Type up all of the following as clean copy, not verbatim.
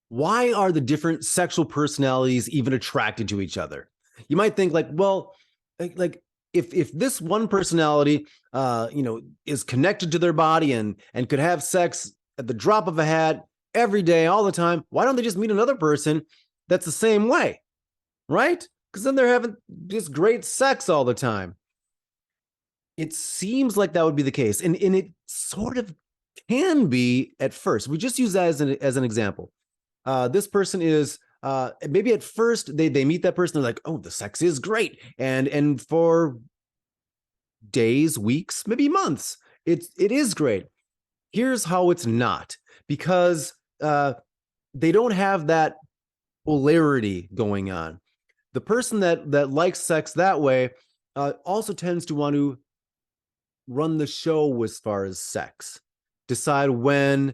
Why are the different sexual personalities even attracted to each other? You might think like, well, like if this one personality is connected to their body and could have sex at the drop of a hat every day all the time, why don't they just meet another person that's the same way, right? Because then they're having just great sex all the time. It seems like that would be the case, and it sort of can be at first. We just use that as an example. This person is maybe at first they meet that person, they're like, oh, the sex is great, and for days, weeks, maybe months, it is great. Here's how it's not, because they don't have that polarity going on. The person that likes sex that way also tends to want to run the show as far as sex, decide when,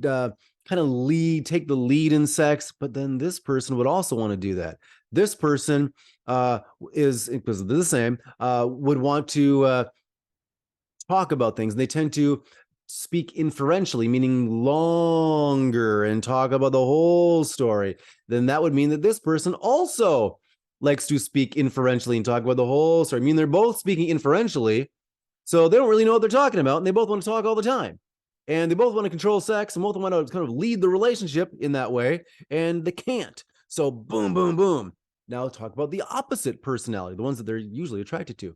uh, kind of take the lead in sex. But then this person would also want to do that. This person is, because they're the same, would want to talk about things. And they tend to speak inferentially, meaning longer, and talk about the whole story. Then that would mean that this person also likes to speak inferentially and talk about the whole story. I mean, they're both speaking inferentially, so they don't really know what they're talking about, and they both want to talk all the time. And they both want to control sex, and both want to kind of lead the relationship in that way, and they can't. So boom, boom, boom. Now talk about the opposite personality, the ones that they're usually attracted to.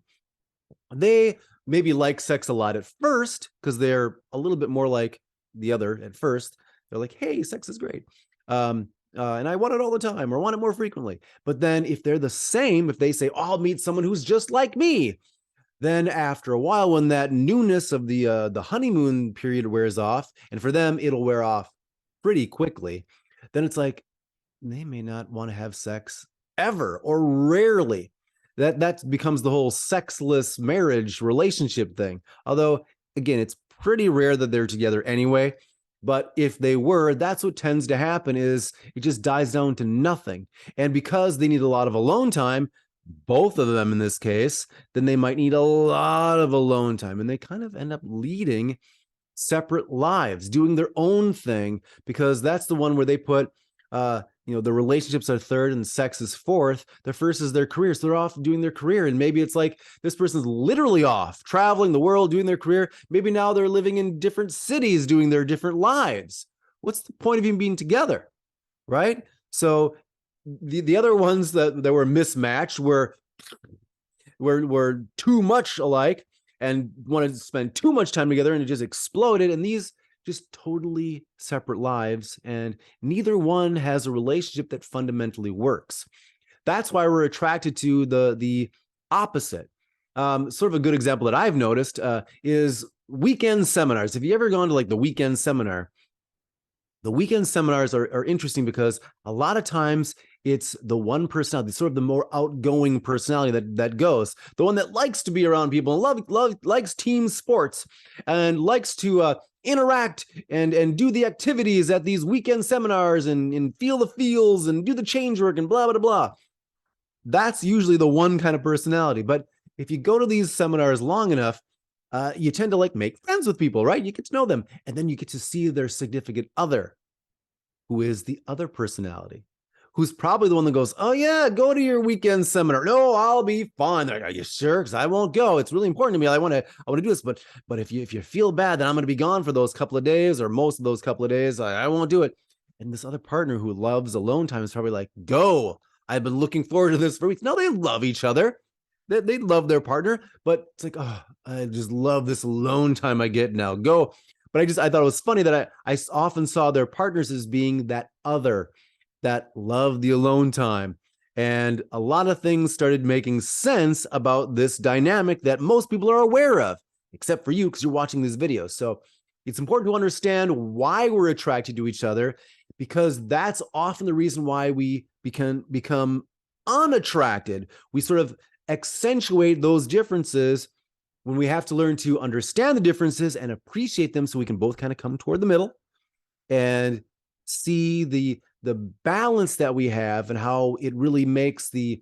They maybe like sex a lot at first because they're a little bit more like the other at first. They're like, hey, sex is great. And I want it all the time, or want it more frequently. But then if they're the same, if they say, oh, I'll meet someone who's just like me, then after a while, when that newness of the honeymoon period wears off, and for them it'll wear off pretty quickly, then it's like they may not want to have sex ever, or rarely. That becomes the whole sexless marriage relationship thing. Although again, it's pretty rare that they're together anyway. But if they were, that's what tends to happen, is it just dies down to nothing. And because they need a lot of alone time, both of them in this case, then they might need a lot of alone time, and they kind of end up leading separate lives, doing their own thing, because that's the one where they put the relationships are third and sex is fourth. The first is their career, so they're off doing their career. And maybe it's like this person's literally off traveling the world doing their career. Maybe now they're living in different cities doing their different lives. What's the point of even being together, right? So the other ones that were mismatched were too much alike and wanted to spend too much time together, and it just exploded. And these just totally separate lives, and neither one has a relationship that fundamentally works. That's why we're attracted to the opposite. Sort of a good example that I've noticed is weekend seminars. Have you ever gone to like the weekend seminar? The weekend seminars are interesting because a lot of times it's the one personality, sort of the more outgoing personality that goes, the one that likes to be around people and likes team sports and likes to interact and do the activities at these weekend seminars and feel the feels and do the change work and blah, blah, blah. That's usually the one kind of personality. But if you go to these seminars long enough, you tend to like make friends with people, right? You get to know them, and then you get to see their significant other, who is the other personality, who's probably the one that goes, oh yeah, go to your weekend seminar. No, I'll be fine. They're like, are you sure? Because I won't go. It's really important to me. I want to do this. But if you feel bad that I'm going to be gone for those couple of days, or most of those couple of days, I won't do it. And this other partner who loves alone time is probably like, go. I've been looking forward to this for weeks. No, they love each other. They love their partner, but it's like, oh, I just love this alone time I get now. Go. But I thought it was funny that I often saw their partners as being that other that loved the alone time. And a lot of things started making sense about this dynamic that most people are aware of, except for you, because you're watching these videos. So it's important to understand why we're attracted to each other, because that's often the reason why we become unattracted. We sort of accentuate those differences when we have to learn to understand the differences and appreciate them, so we can both kind of come toward the middle and see the balance that we have, and how it really makes the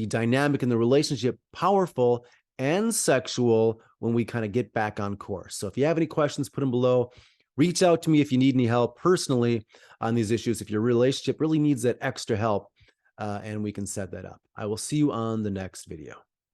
dynamic in the relationship powerful and sexual when we kind of get back on course. So if you have any questions, put them below. Reach out to me if you need any help personally on these issues, if your relationship really needs that extra help, and we can set that up. I will see you on the next video.